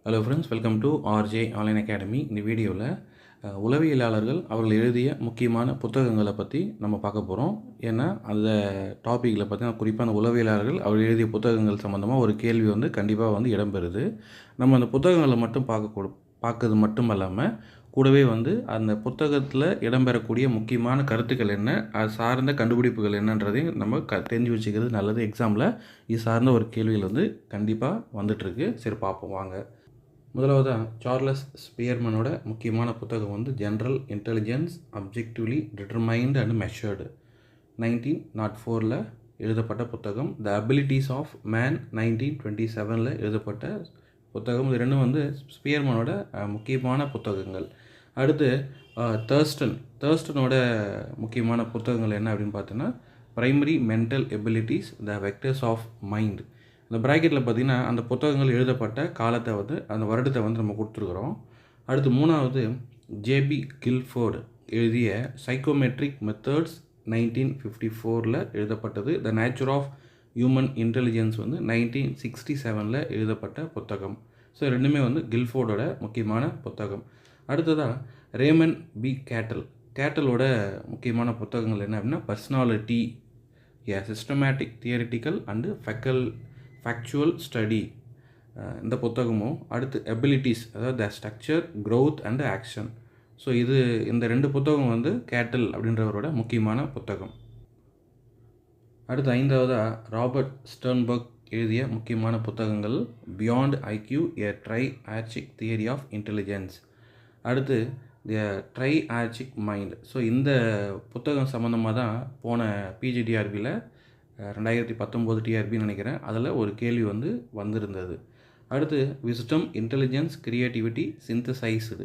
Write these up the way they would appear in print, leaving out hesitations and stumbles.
Hello friends, welcome to RJ online academy. இந்த வீடியோவில் உளவியலாளர்கள் அவர்கள் எழுதிய முக்கியமான புத்தகங்களை பற்றி நம்ம பார்க்க போகிறோம். ஏன்னா அந்த டாப்பிக்கில் பார்த்தீங்கன்னா குறிப்பாக அந்த உளவியலாளர்கள் அவர் எழுதிய புத்தகங்கள் சம்மந்தமாக ஒரு கேள்வி கண்டிப்பாக இடம்பெறுது. நம்ம அந்த புத்தகங்களை மட்டும் பார்க்கறது மட்டும் இல்லாமல் கூடவே அந்த புத்தகத்தில் இடம்பெறக்கூடிய முக்கியமான கருத்துக்கள் என்ன, அது சார்ந்த கண்டுபிடிப்புகள் என்னன்றதையும் நம்ம தெரிஞ்சு வச்சுக்கிறது நல்லது. எக்ஸாமில் இது சார்ந்த ஒரு கேள்விகள் கண்டிப்பாக வந்துட்டுருக்கு. சரி, பார்ப்போம் வாங்க. முதலாவதாக சார்லஸ் ஸ்பியர்மனோட முக்கியமான புத்தகம் general intelligence objectively determined and measured 1904 எழுதப்பட்ட புத்தகம். த அபிலிட்டிஸ் ஆஃப் மேன் 1927 எழுதப்பட்ட புத்தகம். இது ரெண்டும் ஸ்பியர்மனோட முக்கியமான புத்தகங்கள். அடுத்து தர்ஸ்டனோட முக்கியமான புத்தகங்கள் என்ன அப்படின்னு பார்த்தோன்னா, primary mental abilities, the vectors of mind. இந்த ப்ராக்கெட்டில் பார்த்திங்கன்னா அந்த புத்தகங்கள் எழுதப்பட்ட காலத்தை அந்த வருடத்தை நம்ம கொடுத்துருக்குறோம். அடுத்து மூணாவது ஜேபி கில்ஃபோர்டு எழுதிய சைக்கோமெட்ரிக் மெத்தட்ஸ் 1954 எழுதப்பட்டது. The nature of human intelligence 1967 எழுதப்பட்ட புத்தகம். ஸோ ரெண்டுமே கில்ஃபோர்டோட முக்கியமான புத்தகம். அடுத்ததாக ரேமன் பி கேட்டலோட முக்கியமான புத்தகங்கள் என்ன அப்படின்னா, personality, systematic theoretical and factual study இந்த புத்தகமும். அடுத்து எபிலிட்டிஸ், அதாவது the structure, growth and action. So இந்த ரெண்டு புத்தகம் கேட்டல் அப்படின்றவரோட முக்கியமான புத்தகம். அடுத்து ஐந்தாவதாக ராபர்ட் ஸ்டர்ன்பர்க் எழுதிய முக்கியமான புத்தகங்கள் beyond IQ, a triarchic theory of intelligence. அடுத்து the triarchic mind. So இந்த புத்தகம் சம்மந்தமாக தான் போன பிஜிடிஆர்பியில் 2019 டிஆர்பின்னு நினைக்கிறேன், அதில் ஒரு கேள்வி வந்திருந்தது. அடுத்து விஸ்டம், இன்டெலிஜென்ஸ், கிரியேட்டிவிட்டி, சிந்தசைஸ்டு.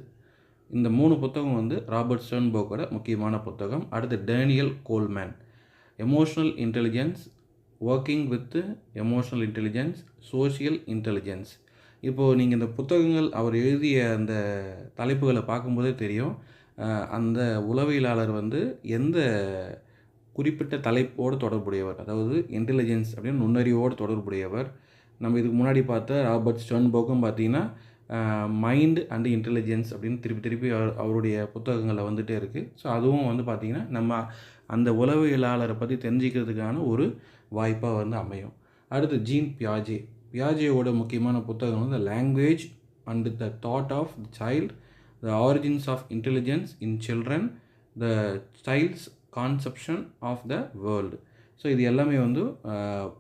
இந்த மூணு புத்தகம் ராபர்ட் ஸ்டர்ன்பர்க்கோட முக்கியமான புத்தகம். அடுத்து Daniel Goleman, emotional intelligence, working with emotional intelligence, social intelligence. இப்போது நீங்கள் இந்த புத்தகங்கள் அவர் எழுதிய அந்த தலைப்புகளை பார்க்கும்போதே தெரியும், அந்த உளவியலாளர் எந்த குறிப்பிட்ட தலைப்போடு தொடர்புடையவர், அதாவது இன்டெலிஜென்ஸ் அப்படின்னு நுண்ணறிவோடு தொடர்புடையவர். நம்ம இதுக்கு முன்னாடி பார்த்த ராபர்ட் ஸ்டர்ன்பர்க்கும் பார்த்திங்கன்னா மைண்ட் அண்டு இன்டெலிஜென்ஸ் அப்படின்னு திருப்பி அவருடைய புத்தகங்களில் வந்துகிட்டே இருக்குது. ஸோ அதுவும் பார்த்திங்கன்னா நம்ம அந்த உளவியலாளரை பற்றி தெரிஞ்சிக்கிறதுக்கான ஒரு வாய்ப்பாக அமையும். அடுத்து ஜீன் பியாஜேவோட முக்கியமான புத்தகம் the language and the thought of the child, the origins of intelligence in children, the child's conception of the world. So இது எல்லாமே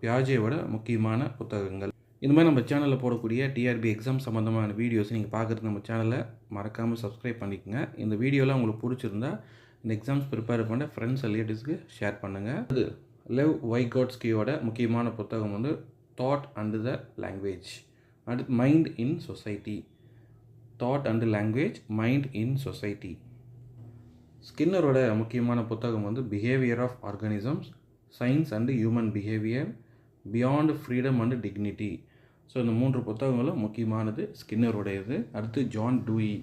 பியாஜேவோட முக்கியமான புத்தகங்கள். இந்த மாதிரி நம்ம சேனலில் போடக்கூடிய டிஆர்பி எக்ஸாம் சம்மந்தமான வீடியோஸ் நீங்கள் பார்க்குறது நம்ம சேனலை மறக்காமல் சப்ஸ்கிரைப் பண்ணிக்கோங்க. இந்த வீடியோலாம் உங்களுக்கு பிடிச்சிருந்தா இந்த எக்ஸாம்ஸ் ப்ரிப்பேர் பண்ண ஃப்ரெண்ட்ஸ் ரிலேட்டிவ்ஸ்க்கு ஷேர் பண்ணுங்கள். அது லெவ் வைகோட்ஸ்கியோட முக்கியமான புத்தகம் தாட் அண்டு த லாங்குவேஜ். அடுத்து mind in society, thought and language, mind in society. ஸ்கின்னரோட முக்கியமான புத்தகம் behaviour of organisms, science and human behaviour, beyond freedom and dignity. So இந்த மூன்று புத்தகங்களும் முக்கியமானது ஸ்கின்னருடையது. அடுத்து John Dewey,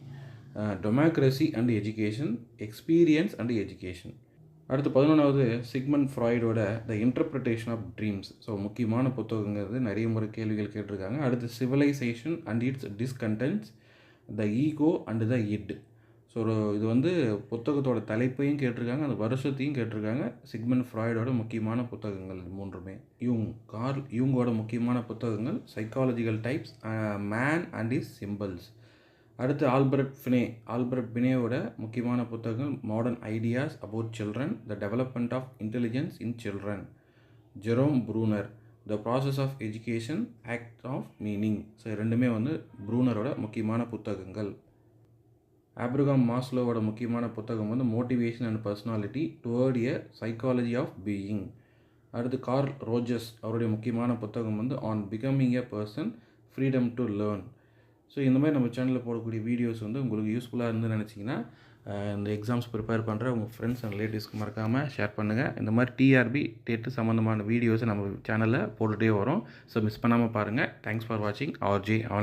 democracy and education, experience and education. அடுத்து 11வது சிக்மண்ட் ஃப்ராய்டோட the interpretation of dreams. So முக்கியமான புத்தகங்கிறது நிறைய முறை கேள்விகள் கேட்டிருக்காங்க. அடுத்து civilisation and its discontents, the ego and the id. So இது புத்தகத்தோட தலைப்பையும் கேட்டிருக்காங்க, அந்த வருஷத்தையும் கேட்டிருக்காங்க. சிக்மண்ட் ஃப்ராய்டோட முக்கியமான புத்தகங்கள் மூன்றுமே. கார்ல் யூங்கோட முக்கியமான புத்தகங்கள் psychological types, man and is symbols. அடுத்து ஆல்பர்ட் பினேவோட முக்கியமான புத்தகங்கள் modern ideas about children, the development of intelligence in children. Jerome Bruner, the process of education, act of meaning. So ரெண்டுமே ப்ரூனரோட முக்கியமான புத்தகங்கள். ஆப்ரகாம் மாஸ்லோவோட முக்கியமான புத்தகம் motivation and personality toward a psychology of being. அடுத்து கார்ல் ரோஜர்ஸ் அவருடைய முக்கியமான புத்தகம் on becoming a person, freedom to learn. So இந்த மாதிரி நம்ம சேனலில் போடக்கூடிய வீடியோஸ் உங்களுக்கு யூஸ்ஃபுல்லாக இருந்து நினச்சிங்கன்னா இந்த எக்ஸாம்ஸ் ப்ரிப்பேர் பண்ணுற உங்கள் ஃப்ரெண்ட்ஸ் அண்ட் ரிலேட்டிவ்ஸ்க்கு மறக்காமல் ஷேர் பண்ணுங்கள். இந்த மாதிரி டிஆர்பி டெட்டு சம்மந்தமான வீடியோஸை நம்ம சேனலில் போட்டுகிட்டே வரோம். ஸோ மிஸ் பண்ணாமல் பாருங்கள். தேங்க்ஸ் ஃபார் வாட்சிங் ஆர்ஜே ஆன்லைன்.